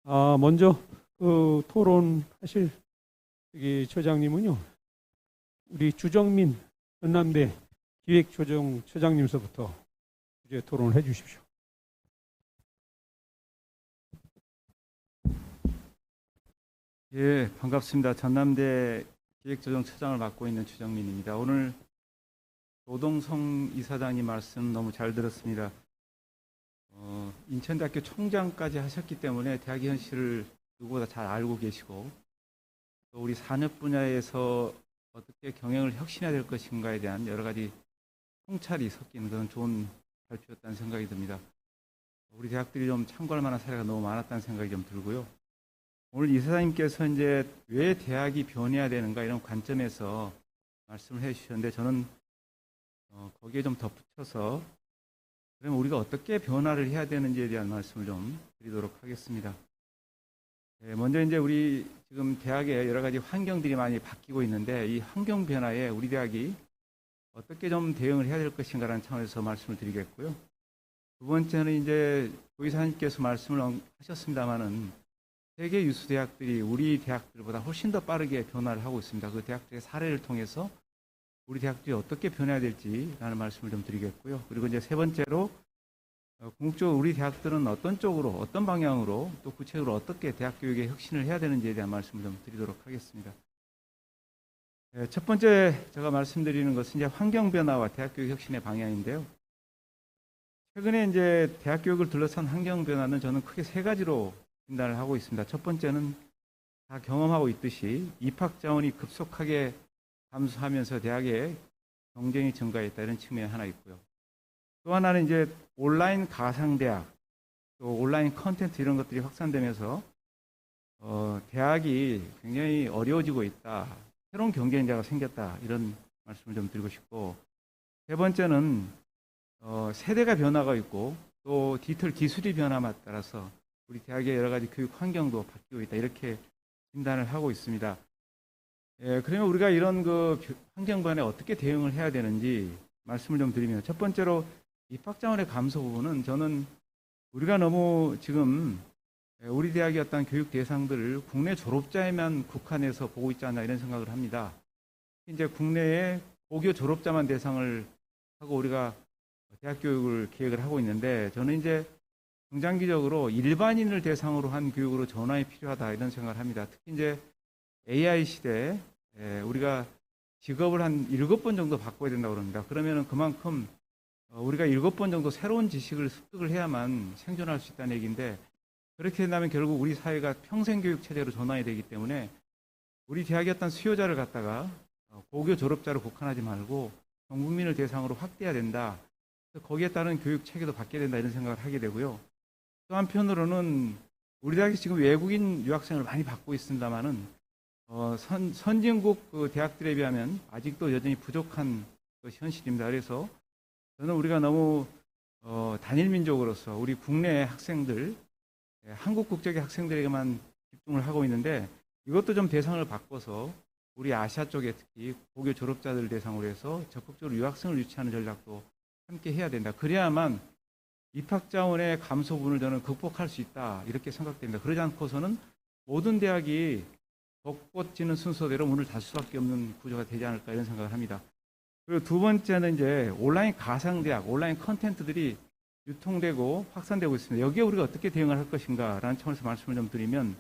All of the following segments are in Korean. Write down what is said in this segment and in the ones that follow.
먼저 토론하실 처장님은요, 우리 주정민 전남대 기획조정처장님서부터 이제 토론을 해주십시오. 예, 반갑습니다. 전남대 기획조정처장을 맡고 있는 주정민입니다. 오늘 노동성 이사장님 말씀 너무 잘 들었습니다. 인천대학교 총장까지 하셨기 때문에 대학의 현실을 누구보다 잘 알고 계시고, 또 우리 산업 분야에서 어떻게 경영을 혁신해야 될 것인가에 대한 여러 가지 통찰이 섞인 그런 좋은 발표였다는 생각이 듭니다. 우리 대학들이 좀 참고할 만한 사례가 너무 많았다는 생각이 좀 들고요. 오늘 이사장님께서 이제 왜 대학이 변해야 되는가 이런 관점에서 말씀을 해주셨는데, 저는 거기에 좀 덧붙여서 그러면 우리가 어떻게 변화를 해야 되는지에 대한 말씀을 좀 드리도록 하겠습니다. 먼저 이제 우리 지금 대학에 여러 가지 환경들이 많이 바뀌고 있는데, 이 환경 변화에 우리 대학이 어떻게 좀 대응을 해야 될 것인가라는 차원에서 말씀을 드리겠고요. 두 번째는 이제 도의사님께서 말씀을 하셨습니다마는 세계 유수 대학들이 우리 대학들보다 훨씬 더 빠르게 변화를 하고 있습니다. 그 대학들의 사례를 통해서 우리 대학들이 어떻게 변해야 될지라는 말씀을 좀 드리겠고요. 그리고 이제 세 번째로 궁극적으로 우리 대학들은 어떤 쪽으로, 어떤 방향으로, 또 구체적으로 어떻게 대학 교육의 혁신을 해야 되는지에 대한 말씀을 좀 드리도록 하겠습니다. 첫 번째 제가 말씀드리는 것은 이제 환경 변화와 대학 교육 혁신의 방향인데요. 최근에 이제 대학 교육을 둘러싼 환경 변화는 저는 크게 세 가지로 진단을 하고 있습니다. 첫 번째는 다 경험하고 있듯이 입학 자원이 급속하게 감소하면서 대학의 경쟁이 증가했다, 이런 측면이 하나 있고요. 또 하나는 이제 온라인 가상대학, 또 온라인 컨텐츠 이런 것들이 확산되면서 대학이 굉장히 어려워지고 있다, 새로운 경쟁자가 생겼다, 이런 말씀을 좀 드리고 싶고, 세 번째는 세대가 변화가 있고 또 디지털 기술이 변함에 따라서 우리 대학의 여러 가지 교육 환경도 바뀌고 있다, 이렇게 진단을 하고 있습니다. 그러면 우리가 이런 그 환경 변화에 어떻게 대응을 해야 되는지 말씀을 좀 드리면, 첫 번째로 입학 자원의 감소 부분은 저는 우리가 너무 지금 우리 대학의 어떤 교육 대상들을 국내 졸업자에만 국한해서 보고 있지 않나, 이런 생각을 합니다. 이제 국내에 고교 졸업자만 대상을 하고 우리가 대학 교육을 계획을 하고 있는데, 저는 이제 중장기적으로 일반인을 대상으로 한 교육으로 전환이 필요하다, 이런 생각을 합니다. 특히 이제 AI 시대에 우리가 직업을 한 7번 정도 바꿔야 된다고 그럽니다. 그러면은 그만큼 우리가 7번 정도 새로운 지식을 습득을 해야만 생존할 수 있다는 얘기인데, 그렇게 된다면 결국 우리 사회가 평생교육 체제로 전환이 되기 때문에 우리 대학의 어떤 수요자를 갖다가 고교 졸업자로 국한하지 말고 전 국민을 대상으로 확대해야 된다. 거기에 따른 교육 체계도 바뀌어야 된다, 이런 생각을 하게 되고요. 또 한편으로는 우리 대학이 지금 외국인 유학생을 많이 받고 있습니다만은 선진국 그 대학들에 비하면 아직도 여전히 부족한 것이 현실입니다. 그래서 저는 우리가 너무 단일 민족으로서 우리 국내 학생들, 한국 국적의 학생들에게만 집중을 하고 있는데, 이것도 좀 대상을 바꿔서 우리 아시아 쪽에 특히 고교 졸업자들 대상으로 해서 적극적으로 유학생을 유치하는 전략도 함께 해야 된다. 그래야만 입학 자원의 감소 부분을 저는 극복할 수 있다, 이렇게 생각됩니다. 그러지 않고서는 모든 대학이 벚꽃지는 순서대로 문을 닫을 수밖에 없는 구조가 되지 않을까, 이런 생각을 합니다. 그리고 두 번째는 이제 온라인 가상대학, 온라인 컨텐츠들이 유통되고 확산되고 있습니다. 여기에 우리가 어떻게 대응을 할 것인가라는 차원에서 말씀을 좀 드리면,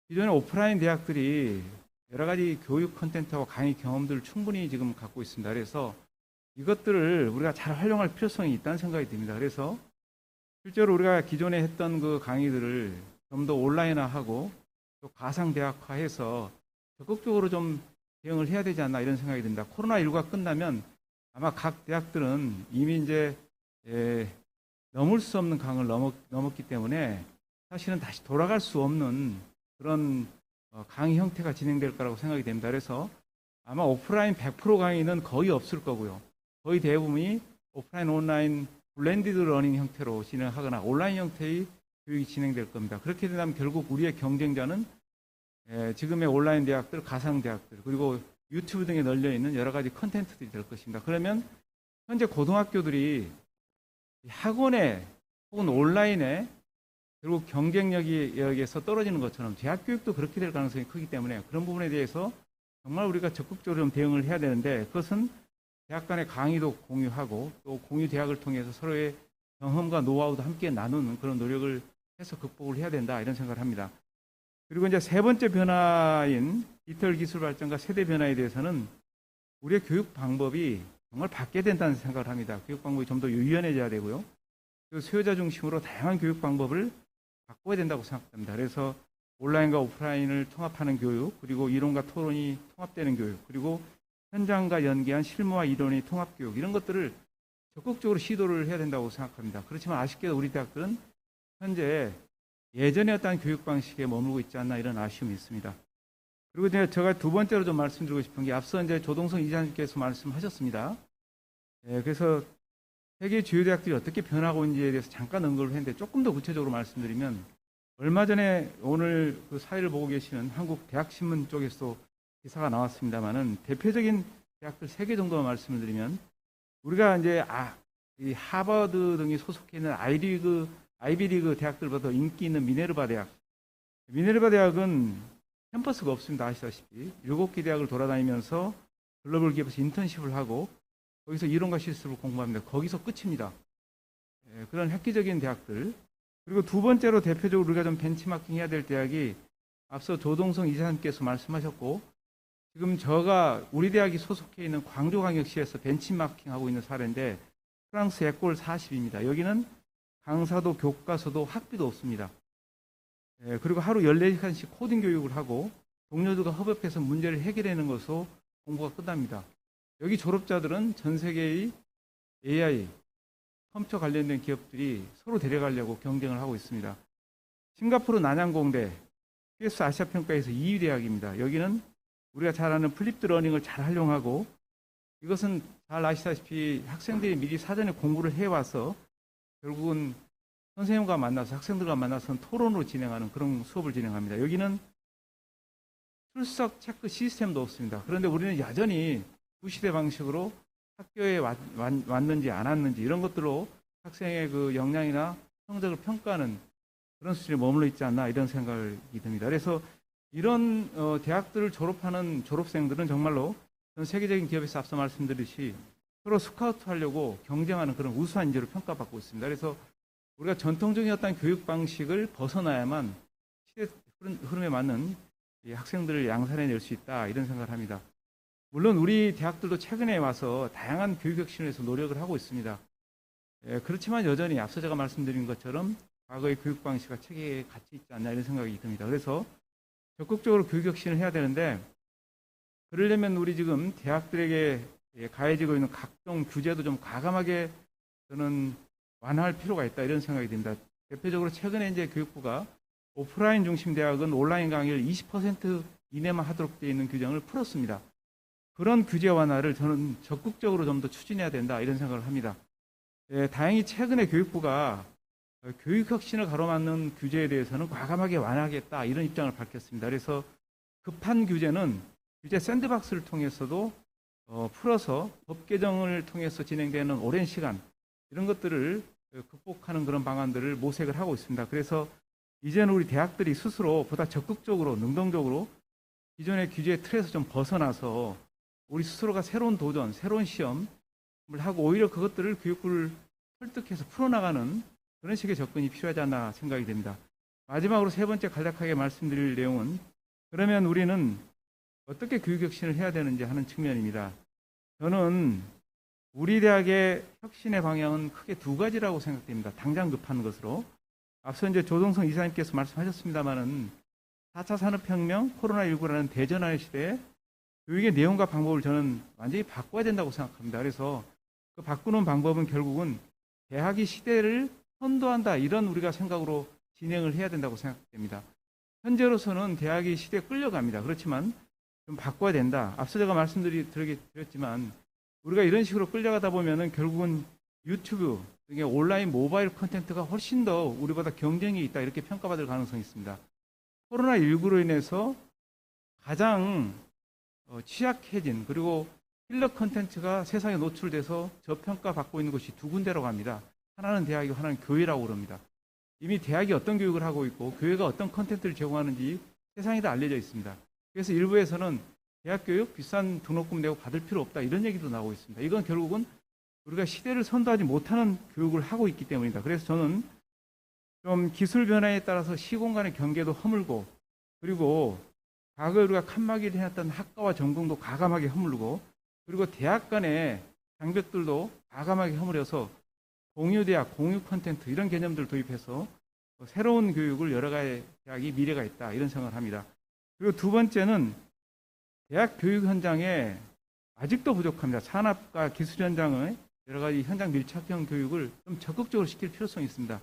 기존의 오프라인 대학들이 여러 가지 교육 컨텐츠와 강의 경험들을 충분히 지금 갖고 있습니다. 그래서 이것들을 우리가 잘 활용할 필요성이 있다는 생각이 듭니다. 그래서 실제로 우리가 기존에 했던 그 강의들을 좀 더 온라인화하고 또 가상대학화해서 적극적으로 좀 대응을 해야 되지 않나, 이런 생각이 듭니다. 코로나19가 끝나면 아마 각 대학들은 이미 이제 넘을 수 없는 강을 넘었기 때문에 사실은 다시 돌아갈 수 없는 그런 강의 형태가 진행될 거라고 생각이 됩니다. 그래서 아마 오프라인 100% 강의는 거의 없을 거고요. 거의 대부분이 오프라인, 온라인 블렌디드 러닝 형태로 진행하거나 온라인 형태의 교육이 진행될 겁니다. 그렇게 된다면 결국 우리의 경쟁자는 지금의 온라인 대학들, 가상 대학들, 그리고 유튜브 등에 널려 있는 여러 가지 컨텐츠들이 될 것입니다. 그러면 현재 고등학교들이 학원에 혹은 온라인에 결국 경쟁력이 여기에서 떨어지는 것처럼 대학 교육도 그렇게 될 가능성이 크기 때문에 그런 부분에 대해서 정말 우리가 적극적으로 좀 대응을 해야 되는데 그것은 대학 간의 강의도 공유하고 또 공유 대학을 통해서 서로의 경험과 노하우도 함께 나누는 그런 노력을 해서 극복을 해야 된다 이런 생각을 합니다. 그리고 이제 세 번째 변화인 디지털 기술 발전과 세대 변화에 대해서는 우리의 교육 방법이 정말 바뀌어야 된다는 생각을 합니다. 교육 방법이 좀 더 유연해져야 되고요. 그리고 수요자 중심으로 다양한 교육 방법을 바꿔야 된다고 생각합니다. 그래서 온라인과 오프라인을 통합하는 교육, 그리고 이론과 토론이 통합되는 교육, 그리고 현장과 연계한 실무와 이론의 통합 교육 이런 것들을 적극적으로 시도를 해야 된다고 생각합니다. 그렇지만 아쉽게도 우리 대학들은 현재 예전에 어떤 교육 방식에 머물고 있지 않나 이런 아쉬움이 있습니다. 그리고 이제 제가 두 번째로 좀 말씀드리고 싶은 게 앞서 이제 조동성 이사님께서 말씀하셨습니다. 그래서 세계 주요 대학들이 어떻게 변하고 있는지에 대해서 잠깐 언급을 했는데 조금 더 구체적으로 말씀드리면 얼마 전에 오늘 그 사회를 보고 계시는 한국 대학신문 쪽에서도 기사가 나왔습니다만은 대표적인 대학들 3개 정도만 말씀을 드리면 우리가 이제 이 하버드 등이 소속해 있는 아이비리그 대학들보다 더 인기 있는 미네르바 대학. 미네르바 대학은 캠퍼스가 없습니다. 아시다시피 7개 대학을 돌아다니면서 글로벌 기업에서 인턴십을 하고 거기서 이론과 실습을 공부합니다. 거기서 끝입니다. 그런 획기적인 대학들. 그리고 두 번째로 대표적으로 우리가 좀 벤치마킹 해야 될 대학이 앞서 조동성 이사님께서 말씀하셨고 지금 우리 대학이 소속해 있는 광주광역시에서 벤치마킹하고 있는 사례인데 프랑스 에콜 40입니다. 여기는 강사도 교과서도 학비도 없습니다. 그리고 하루 14시간씩 코딩 교육을 하고 동료들과 협업해서 문제를 해결하는 것으로 공부가 끝납니다. 여기 졸업자들은 전 세계의 AI, 컴퓨터 관련된 기업들이 서로 데려가려고 경쟁을 하고 있습니다. 싱가포르 난양공대, PS 아시아평가에서 2위 대학입니다. 여기는 우리가 잘 아는 플립드 러닝을 잘 활용하고 이것은 잘 아시다시피 학생들이 미리 사전에 공부를 해와서 결국은 선생님과 만나서 학생들과 만나서 토론으로 진행하는 그런 수업을 진행합니다. 여기는 출석 체크 시스템도 없습니다. 그런데 우리는 여전히 구시대 방식으로 학교에 왔는지 안 왔는지 이런 것들로 학생의 그 역량이나 성적을 평가하는 그런 수준에 머물러 있지 않나 이런 생각이 듭니다. 그래서 이런 대학들을 졸업하는 졸업생들은 정말로 전 세계적인 기업에서 앞서 말씀드렸듯이 서로 스카우트 하려고 경쟁하는 그런 우수한 인재로 평가받고 있습니다. 그래서 우리가 전통적인 어떤 교육 방식을 벗어나야만 시대 흐름에 맞는 이 학생들을 양산해낼 수 있다 이런 생각을 합니다. 물론 우리 대학들도 최근에 와서 다양한 교육 혁신을 위해서 노력을 하고 있습니다. 그렇지만 여전히 앞서 제가 말씀드린 것처럼 과거의 교육 방식과 체계에 같이 있지 않나 이런 생각이 듭니다. 그래서 적극적으로 교육 혁신을 해야 되는데 그러려면 우리 지금 대학들에게 가해지고 있는 각종 규제도 좀 과감하게 저는 완화할 필요가 있다 이런 생각이 듭니다. 대표적으로 최근에 이제 교육부가 오프라인 중심 대학은 온라인 강의를 20% 이내만 하도록 되어 있는 규정을 풀었습니다. 그런 규제 완화를 저는 적극적으로 좀 더 추진해야 된다 이런 생각을 합니다. 다행히 최근에 교육부가 교육혁신을 가로막는 규제에 대해서는 과감하게 완화하겠다 이런 입장을 밝혔습니다. 그래서 급한 규제는 규제 샌드박스를 통해서도 풀어서 법 개정을 통해서 진행되는 오랜 시간 이런 것들을 극복하는 그런 방안들을 모색을 하고 있습니다. 그래서 이제는 우리 대학들이 스스로 보다 적극적으로 능동적으로 기존의 규제 틀에서 좀 벗어나서 우리 스스로가 새로운 도전, 새로운 시험을 하고 오히려 그것들을 교육부를 설득해서 풀어나가는 그런 식의 접근이 필요하지 않나 생각이 됩니다. 마지막으로 세 번째 간략하게 말씀드릴 내용은 그러면 우리는 어떻게 교육혁신을 해야 되는지 하는 측면입니다. 저는 우리 대학의 혁신의 방향은 크게 두 가지라고 생각됩니다. 당장 급한 것으로. 앞서 이제 조동성 이사님께서 말씀하셨습니다마는 4차 산업혁명, 코로나19라는 대전환의 시대에 교육의 내용과 방법을 저는 완전히 바꿔야 된다고 생각합니다. 그래서 그 바꾸는 방법은 결국은 대학이 시대를 선도한다 이런 우리가 생각으로 진행을 해야 된다고 생각됩니다. 현재로서는 대학이 시대에 끌려갑니다. 그렇지만 좀 바꿔야 된다. 앞서 제가 말씀드렸지만 우리가 이런 식으로 끌려가다 보면은 결국은 유튜브 등의 온라인 모바일 콘텐츠가 훨씬 더 우리보다 경쟁이 있다 이렇게 평가받을 가능성이 있습니다. 코로나19로 인해서 가장 취약해진 그리고 킬러 콘텐츠가 세상에 노출돼서 저평가받고 있는 곳이 두 군데라고 합니다. 하나는 대학이고 하나는 교회라고 그럽니다. 이미 대학이 어떤 교육을 하고 있고 교회가 어떤 컨텐츠를 제공하는지 세상에 다 알려져 있습니다. 그래서 일부에서는 대학 교육 비싼 등록금 내고 받을 필요 없다 이런 얘기도 나오고 있습니다. 이건 결국은 우리가 시대를 선도하지 못하는 교육을 하고 있기 때문이다. 그래서 저는 좀 기술 변화에 따라서 시공간의 경계도 허물고 그리고 과거에 우리가 칸막이를 해놨던 학과와 전공도 과감하게 허물고 그리고 대학 간의 장벽들도 과감하게 허물어서 공유대학, 공유 콘텐츠 이런 개념들을 도입해서 새로운 교육을 여러 가지 대학이 미래가 있다 이런 생각을 합니다. 그리고 두 번째는 대학 교육 현장에 아직도 부족합니다. 산업과 기술 현장의 여러 가지 현장 밀착형 교육을 좀 적극적으로 시킬 필요성이 있습니다.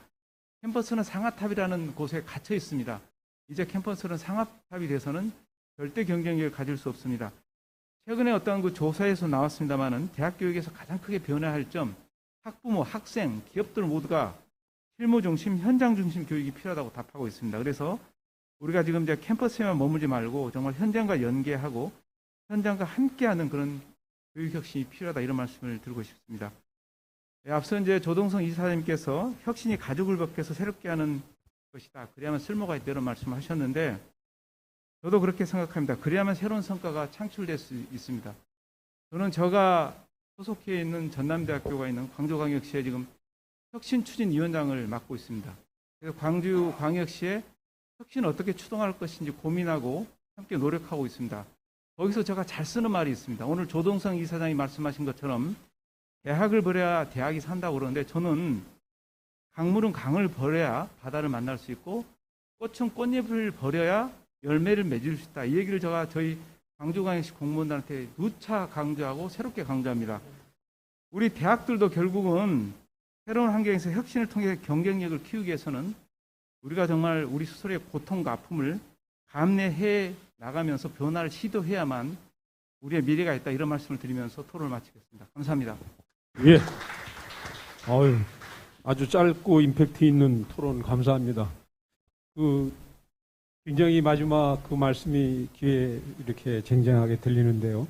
캠퍼스는 상아탑이라는 곳에 갇혀 있습니다. 이제 캠퍼스는 상아탑이 돼서는 절대 경쟁력을 가질 수 없습니다. 최근에 어떤 그 조사에서 나왔습니다만은 대학 교육에서 가장 크게 변화할 점 학부모, 학생, 기업들 모두가 실무 중심, 현장 중심 교육이 필요하다고 답하고 있습니다. 그래서 우리가 지금 이제 캠퍼스에만 머물지 말고 정말 현장과 연계하고 현장과 함께하는 그런 교육 혁신이 필요하다 이런 말씀을 드리고 싶습니다. 앞서 이제 조동성 이사님께서 혁신이 가죽을 벗겨서 새롭게 하는 것이다. 그래야만 쓸모가 있다 이런 말씀을 하셨는데 저도 그렇게 생각합니다. 그래야만 새로운 성과가 창출될 수 있습니다. 저는 제가 소속해 있는 전남대학교가 있는 광주광역시에 지금 혁신추진위원장을 맡고 있습니다. 그래서 광주광역시에 혁신을 어떻게 추동할 것인지 고민하고 함께 노력하고 있습니다. 거기서 제가 잘 쓰는 말이 있습니다. 오늘 조동성 이사장이 말씀하신 것처럼 대학을 버려야 대학이 산다고 그러는데 저는 강물은 강을 버려야 바다를 만날 수 있고 꽃은 꽃잎을 버려야 열매를 맺을 수 있다. 이 얘기를 제가 저희 광주광역시 공무원들한테 누차 강조하고 새롭게 강조합니다. 우리 대학들도 결국은 새로운 환경에서 혁신을 통해 경쟁력을 키우기 위해서는 우리가 정말 우리 스스로의 고통과 아픔을 감내해 나가면서 변화를 시도해야만 우리의 미래가 있다 이런 말씀을 드리면서 토론을 마치겠습니다. 감사합니다. 예. 아주 짧고 임팩트 있는 토론 감사합니다. 굉장히 마지막 그 말씀이 귀에 이렇게 쟁쟁하게 들리는데요.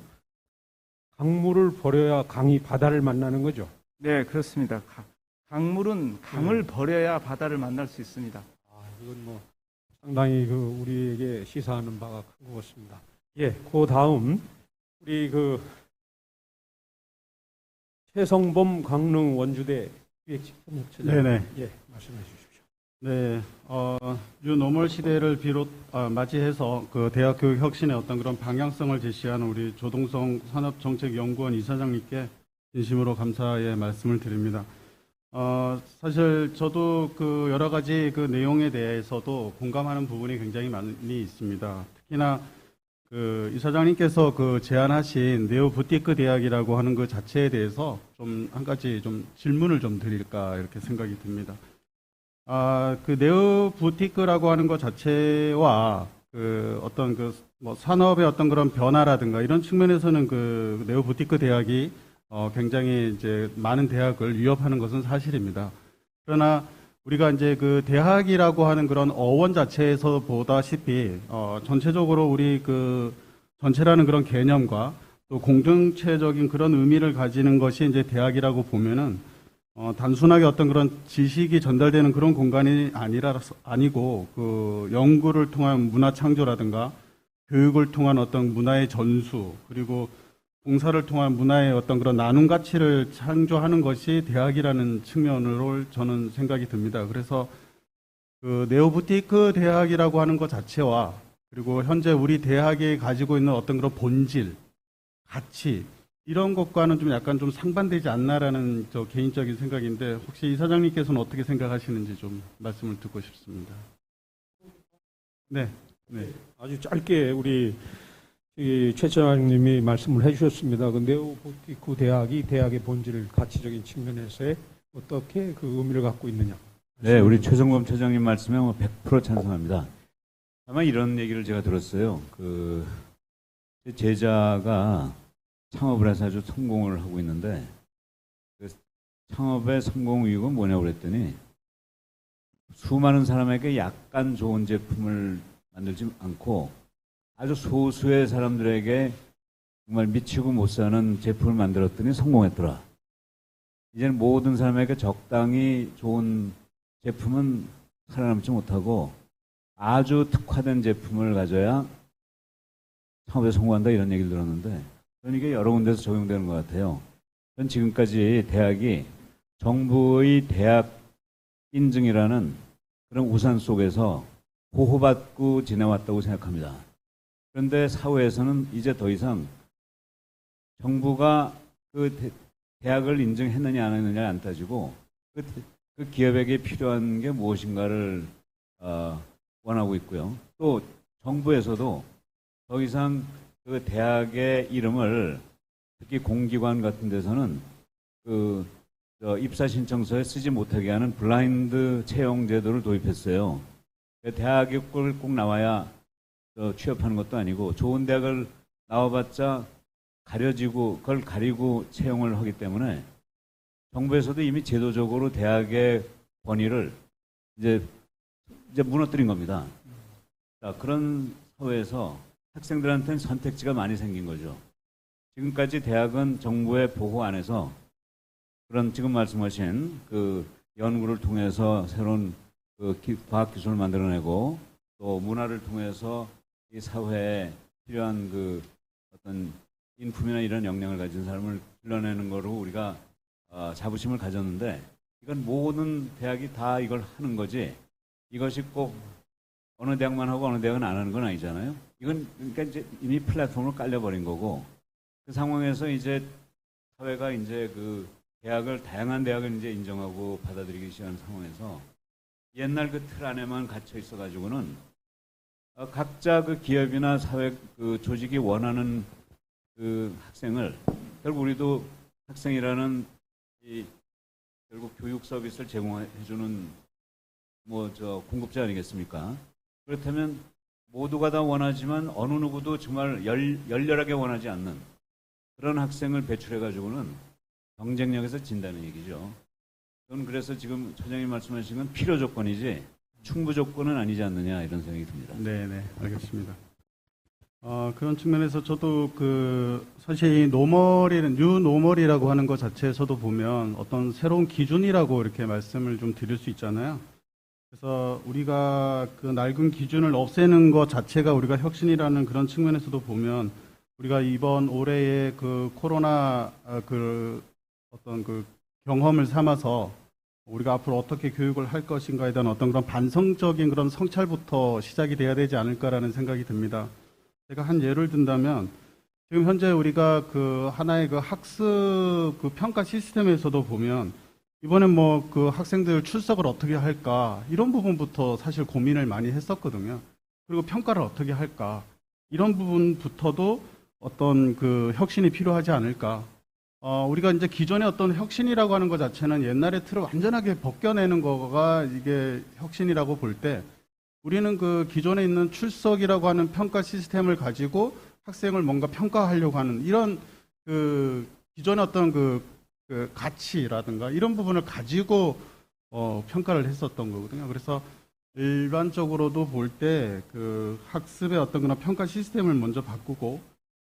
강물을 버려야 강이 바다를 만나는 거죠? 네, 그렇습니다. 강물은 강을 버려야 바다를 만날 수 있습니다. 이건 뭐 상당히 우리에게 시사하는 바가 큰 것 같습니다. 예, 그 다음 우리 최성범 강릉 원주대 기획집행처장. 네네. 예, 말씀해 주십시오. 네, 뉴노멀 시대를 맞이해서 그 대학 교육 혁신의 어떤 그런 방향성을 제시하는 우리 조동성 산업정책연구원 이사장님께 진심으로 감사의 말씀을 드립니다. 사실 저도 그 여러 가지 그 내용에 대해서도 공감하는 부분이 굉장히 많이 있습니다. 특히나 그 이사장님께서 그 제안하신 네오 부티크 대학이라고 하는 그 자체에 대해서 좀 한 가지 좀 질문을 좀 드릴까 이렇게 생각이 듭니다. 그 네오 부티크라고 하는 것 자체와 그 어떤 뭐 산업의 어떤 그런 변화라든가 이런 측면에서는 그 네오 부티크 대학이 굉장히 이제 많은 대학을 위협하는 것은 사실입니다. 그러나 우리가 이제 그 대학이라고 하는 그런 어원 자체에서 보다시피 전체적으로 우리 그 전체라는 그런 개념과 또 공동체적인 그런 의미를 가지는 것이 이제 대학이라고 보면은 단순하게 어떤 그런 지식이 전달되는 그런 공간이 아니고 그 연구를 통한 문화 창조라든가 교육을 통한 어떤 문화의 전수 그리고 봉사를 통한 문화의 어떤 그런 나눔 가치를 창조하는 것이 대학이라는 측면으로 저는 생각이 듭니다. 그래서 그 네오부티크 대학이라고 하는 것 자체와 그리고 현재 우리 대학이 가지고 있는 어떤 그런 본질, 가치 이런 것과는 좀 약간 좀 상반되지 않나라는 저 개인적인 생각인데 혹시 이사장님께서는 어떻게 생각하시는지 좀 말씀을 듣고 싶습니다. 네. 아주 짧게 우리 최 차장님이 말씀을 해주셨습니다. 그 네오부티크 대학이 대학의 본질, 가치적인 측면에서의 어떻게 그 의미를 갖고 있느냐. 네, 우리 최성범 차장님 말씀에 100% 찬성합니다. 아마 이런 얘기를 제가 들었어요. 제 제자가 창업을 해서 아주 성공을 하고 있는데 그 창업의 성공 이유가 뭐냐고 그랬더니 수많은 사람에게 약간 좋은 제품을 만들지 않고 아주 소수의 사람들에게 정말 미치고 못 사는 제품을 만들었더니 성공했더라. 이제는 모든 사람에게 적당히 좋은 제품은 살아남지 못하고 아주 특화된 제품을 가져야 창업에 성공한다 이런 얘기를 들었는데 저는 이게 여러 군데서 적용되는 것 같아요. 전 지금까지 대학이 정부의 대학 인증이라는 그런 우산 속에서 보호받고 지내왔다고 생각합니다. 그런데 사회에서는 이제 더 이상 정부가 그 대학을 인증했느냐 안 했느냐를 안 따지고 그 기업에게 필요한 게 무엇인가를 원하고 있고요. 또 정부에서도 더 이상 그 대학의 이름을 특히 공기관 같은 데서는 그 입사 신청서에 쓰지 못하게 하는 블라인드 채용 제도를 도입했어요. 대학이 꼭 나와야 취업하는 것도 아니고 좋은 대학을 나와봤자 가려지고 그걸 가리고 채용을 하기 때문에 정부에서도 이미 제도적으로 대학의 권위를 이제 무너뜨린 겁니다. 자, 그런 사회에서 학생들한테는 선택지가 많이 생긴 거죠. 지금까지 대학은 정부의 보호 안에서 그런 지금 말씀하신 그 연구를 통해서 새로운 그 과학 기술을 만들어내고 또 문화를 통해서 이 사회에 필요한 그 어떤 인품이나 이런 역량을 가진 사람을 길러내는 거로 우리가 자부심을 가졌는데 이건 모든 대학이 다 이걸 하는 거지 이것이 꼭 어느 대학만 하고 어느 대학은 안 하는 건 아니잖아요. 이건 그러니까 이제 이미 플랫폼을 깔려버린 거고 그 상황에서 이제 사회가 이제 그 대학을 다양한 대학을 이제 인정하고 받아들이기 시작하는 상황에서 옛날 그 틀 안에만 갇혀 있어가지고는 각자 그 기업이나 사회 그 조직이 원하는 그 학생을 결국 우리도 학생이라는 이 결국 교육 서비스를 제공해주는 공급자 아니겠습니까? 그렇다면 모두가 다 원하지만 어느 누구도 정말 열렬하게 원하지 않는 그런 학생을 배출해가지고는 경쟁력에서 진다는 얘기죠. 저는 그래서 지금 처장님 말씀하신 건 필요 조건이지 충분 조건은 아니지 않느냐 이런 생각이 듭니다. 네, 알겠습니다. 그런 측면에서 저도 사실 이 노멀이는 뉴 노멀이라고 하는 것 자체에서도 보면 어떤 새로운 기준이라고 이렇게 말씀을 좀 드릴 수 있잖아요. 그래서 우리가 그 낡은 기준을 없애는 것 자체가 우리가 혁신이라는 그런 측면에서도 보면 우리가 이번 올해의 그 코로나 어떤 그 경험을 삼아서 우리가 앞으로 어떻게 교육을 할 것인가에 대한 어떤 그런 반성적인 그런 성찰부터 시작이 돼야 되지 않을까라는 생각이 듭니다. 제가 한 예를 든다면 지금 현재 우리가 그 하나의 그 학습 그 평가 시스템에서도 보면 이번엔 그 학생들 출석을 어떻게 할까 이런 부분부터 사실 고민을 많이 했었거든요. 그리고 평가를 어떻게 할까 이런 부분부터도 어떤 그 혁신이 필요하지 않을까. 우리가 이제 기존의 어떤 혁신이라고 하는 것 자체는 옛날의 틀을 완전하게 벗겨내는 거가 이게 혁신이라고 볼 때 우리는 그 기존에 있는 출석이라고 하는 평가 시스템을 가지고 학생을 뭔가 평가하려고 하는 이런 그 기존의 어떤 그 가치라든가 이런 부분을 가지고 평가를 했었던 거거든요. 그래서 일반적으로도 볼 때 그 학습의 어떤 그런 평가 시스템을 먼저 바꾸고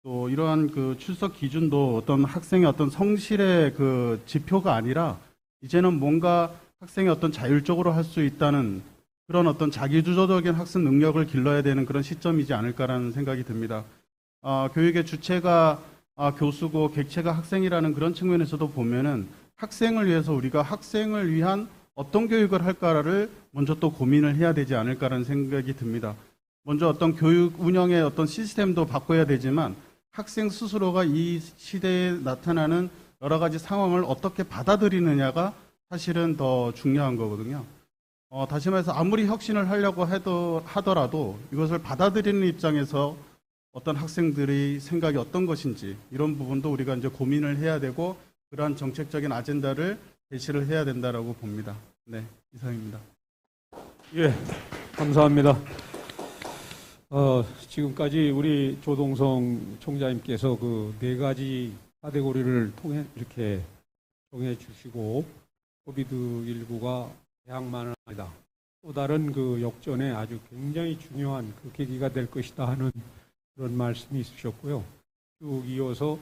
또 이러한 그 출석 기준도 어떤 학생의 어떤 성실의 그 지표가 아니라 이제는 뭔가 학생이 어떤 자율적으로 할 수 있다는 그런 어떤 자기주도적인 학습 능력을 길러야 되는 그런 시점이지 않을까라는 생각이 듭니다. 교육의 주체가 교수고 객체가 학생이라는 그런 측면에서도 보면은 학생을 위해서 우리가 학생을 위한 어떤 교육을 할까를 먼저 또 고민을 해야 되지 않을까라는 생각이 듭니다. 먼저 어떤 교육 운영의 어떤 시스템도 바꿔야 되지만 학생 스스로가 이 시대에 나타나는 여러 가지 상황을 어떻게 받아들이느냐가 사실은 더 중요한 거거든요. 다시 말해서 아무리 혁신을 하려고 하더라도 이것을 받아들이는 입장에서 어떤 학생들의 생각이 어떤 것인지 이런 부분도 우리가 이제 고민을 해야 되고 그러한 정책적인 아젠다를 제시를 해야 된다라고 봅니다. 네, 이상입니다. 예, 감사합니다. 지금까지 우리 조동성 총장님께서 그 네 가지 카테고리를 통해 이렇게 정해 주시고 코비드19가 대학만은 아니다. 또 다른 그 역전에 아주 굉장히 중요한 그 계기가 될 것이다 하는 그런 말씀이 있으셨고요. 쭉 이어서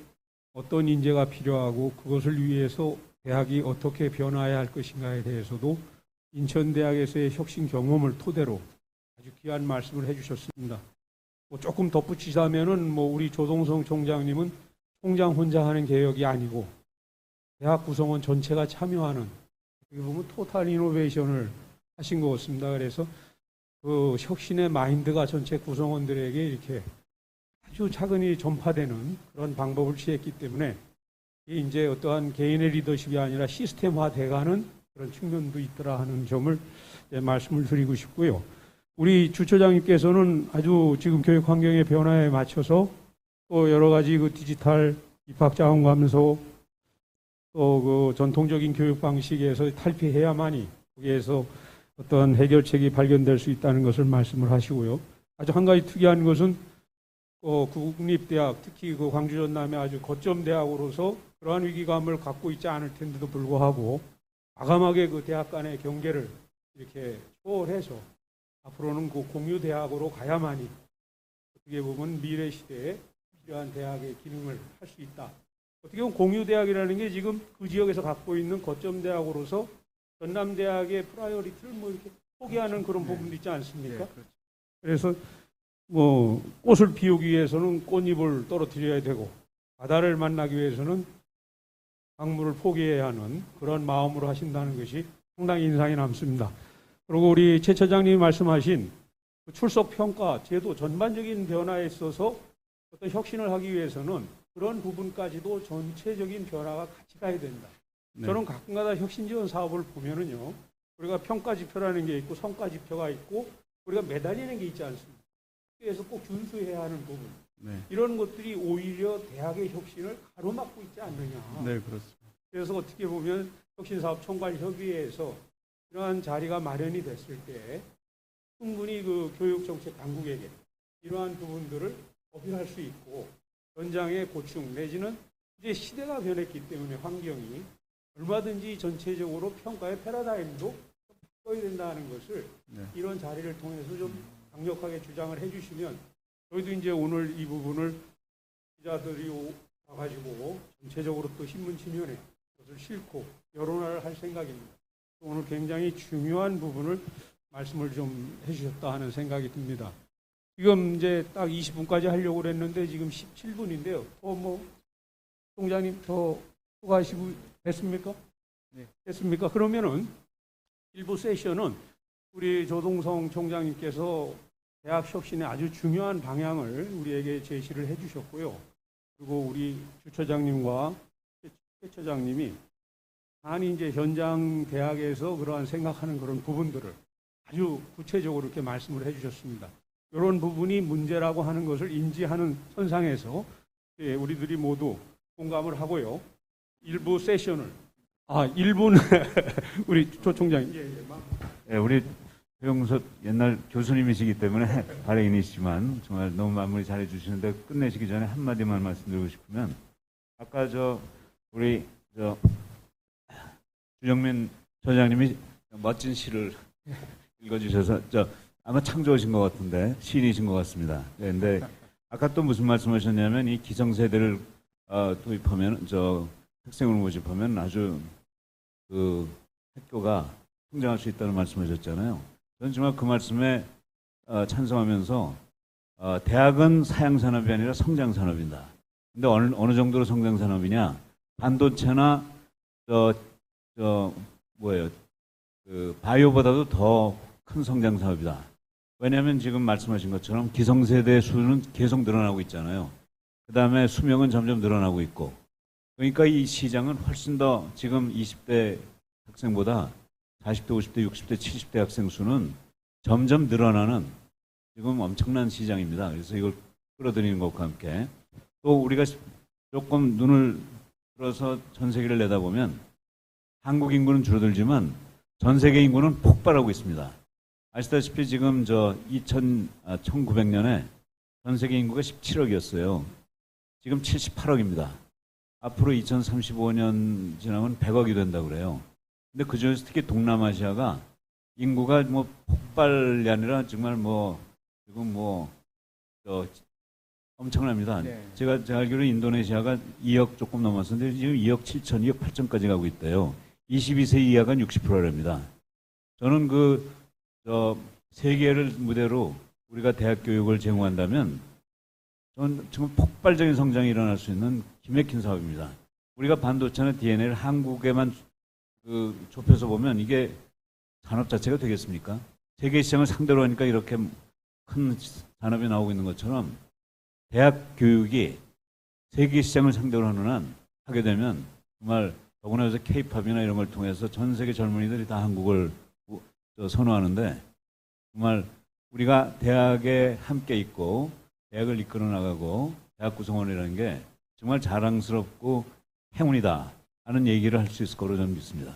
어떤 인재가 필요하고 그것을 위해서 대학이 어떻게 변화해야 할 것인가에 대해서도 인천대학에서의 혁신 경험을 토대로 아주 귀한 말씀을 해주셨습니다. 뭐 조금 덧붙이자면은 뭐 우리 조동성 총장님은 총장 혼자 하는 개혁이 아니고 대학 구성원 전체가 참여하는, 어떻게 보면 토탈 이노베이션을 하신 것 같습니다. 그래서 그 혁신의 마인드가 전체 구성원들에게 이렇게 아주 차근히 전파되는 그런 방법을 취했기 때문에 이게 이제 어떠한 개인의 리더십이 아니라 시스템화돼가는 그런 측면도 있더라 하는 점을 말씀을 드리고 싶고요. 우리 주처장님께서는 아주 지금 교육 환경의 변화에 맞춰서 또 여러 가지 그 디지털 입학 자원 감소, 또 그 전통적인 교육 방식에서 탈피해야만이 거기에서 어떤 해결책이 발견될 수 있다는 것을 말씀을 하시고요. 아주 한 가지 특이한 것은 국립대학, 특히 그 광주 전남의 아주 거점 대학으로서 그러한 위기감을 갖고 있지 않을 텐데도 불구하고 과감하게 그 대학 간의 경계를 이렇게 초월해서 앞으로는 그 공유 대학으로 가야만이 어떻게 보면 미래 시대에 필요한 대학의 기능을 할 수 있다. 어떻게 보면 공유 대학이라는 게 지금 그 지역에서 갖고 있는 거점 대학으로서 전남 대학의 프라이어리티를 뭐 이렇게 포기하는 그런 부분도 있지 않습니까? 네, 그렇죠. 그래서 뭐 꽃을 피우기 위해서는 꽃잎을 떨어뜨려야 되고 바다를 만나기 위해서는 강물을 포기해야 하는 그런 마음으로 하신다는 것이 상당히 인상이 남습니다. 그리고 우리 최 처장님이 말씀하신 그 출석 평가 제도 전반적인 변화에 있어서 어떤 혁신을 하기 위해서는 그런 부분까지도 전체적인 변화가 같이 가야 된다. 네. 저는 가끔가다 혁신지원 사업을 보면은요, 우리가 평가지표라는 게 있고 성과지표가 있고 우리가 매달리는 게 있지 않습니까? 그래서 꼭 준수해야 하는 부분. 네. 이런 것들이 오히려 대학의 혁신을 가로막고 있지 않느냐. 네, 그렇습니다. 그래서 어떻게 보면 혁신사업 총괄협의회에서 이러한 자리가 마련이 됐을 때 충분히 그 교육정책 당국에게 이러한 부분들을 어필할 수 있고 현장의 고충 내지는 이제 시대가 변했기 때문에 환경이 얼마든지 전체적으로 평가의 패러다임도 바꿔야 된다는 것을 네. 이런 자리를 통해서 좀 강력하게 주장을 해주시면 저희도 이제 오늘 이 부분을 기자들이 와가지고 전체적으로 또 신문 지면에 그것을 싣고 여론화를 할 생각입니다. 오늘 굉장히 중요한 부분을 말씀을 좀 해주셨다 하는 생각이 듭니다. 지금 이제 딱 20분까지 하려고 그랬는데 지금 17분인데요. 뭐 총장님 더 수고하시고 됐습니까? 네. 됐습니까? 그러면은 일부 세션은 우리 조동성 총장님께서 대학 혁신의 아주 중요한 방향을 우리에게 제시를 해주셨고요. 그리고 우리 주처장님과 최 처장님이 아니 이제 현장 대학에서 그러한 생각하는 그런 부분들을 아주 구체적으로 이렇게 말씀을 해주셨습니다. 이런 부분이 문제라고 하는 것을 인지하는 선상에서 우리들이 모두 공감을 하고요. 일부 세션을 1분 우리 조 총장님. 예, 우리 배용섭 옛날 교수님이시기 때문에 발행인이시지만 정말 너무 마무리 잘해 주시는데 끝내시기 전에 한마디만 말씀드리고 싶으면 아까 우리 주정민 처장님이 멋진 시를 읽어주셔서 아마 창조하신 것 같은데 시인이신 것 같습니다. 그런데 아까 또 무슨 말씀하셨냐면 이 기성세대를 도입하면 학생을 모집하면 아주 그 학교가 성장할 수 있다는 말씀하셨잖아요. 저는 정말 그 말씀에 찬성하면서 대학은 사양산업이 아니라 성장산업이다. 근데 어느 정도로 성장산업이냐? 반도체나 바이오보다도 더 큰 성장산업이다. 왜냐하면 지금 말씀하신 것처럼 기성세대 수는 계속 늘어나고 있잖아요. 그 다음에 수명은 점점 늘어나고 있고. 그러니까 이 시장은 훨씬 더 지금 20대 학생보다 40대, 50대, 60대, 70대 학생 수는 점점 늘어나는 지금 엄청난 시장입니다. 그래서 이걸 끌어들이는 것과 함께 또 우리가 조금 눈을 들어서 전 세계를 내다보면 한국 인구는 줄어들지만 전 세계 인구는 폭발하고 있습니다. 아시다시피 지금 1900년에 전 세계 인구가 17억이었어요. 지금 78억입니다. 앞으로 2035년 지나면 100억이 된다고 그래요. 근데 그 중에서 특히 동남아시아가 인구가 폭발이 아니라 정말 지금 엄청납니다. 네. 제가 알기로 인도네시아가 2억 조금 넘었는데 지금 2억 7천, 2억 8천까지 가고 있대요. 22세 이하가 60%랍니다. 저는 세계를 무대로 우리가 대학 교육을 제공한다면 저는 정말 폭발적인 성장이 일어날 수 있는 기맥힌 사업입니다. 우리가 반도체나 DNA를 한국에만 좁혀서 보면 이게 산업 자체가 되겠습니까? 세계 시장을 상대로 하니까 이렇게 큰 산업이 나오고 있는 것처럼 대학 교육이 세계 시장을 상대로 하게 되면 정말 더구나 요새 K-팝이나 이런 걸 통해서 전 세계 젊은이들이 다 한국을 선호하는데 정말 우리가 대학에 함께 있고 대학을 이끌어 나가고 대학 구성원이라는 게 정말 자랑스럽고 행운이다 하는 얘기를 할 수 있을 거로 저는 믿습니다.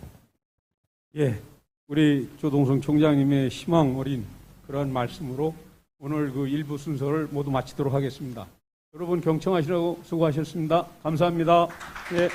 예, 우리 조동성 총장님의 희망 어린 그런 말씀으로 오늘 그 일부 순서를 모두 마치도록 하겠습니다. 여러분 경청하시라고 수고하셨습니다. 감사합니다. 예.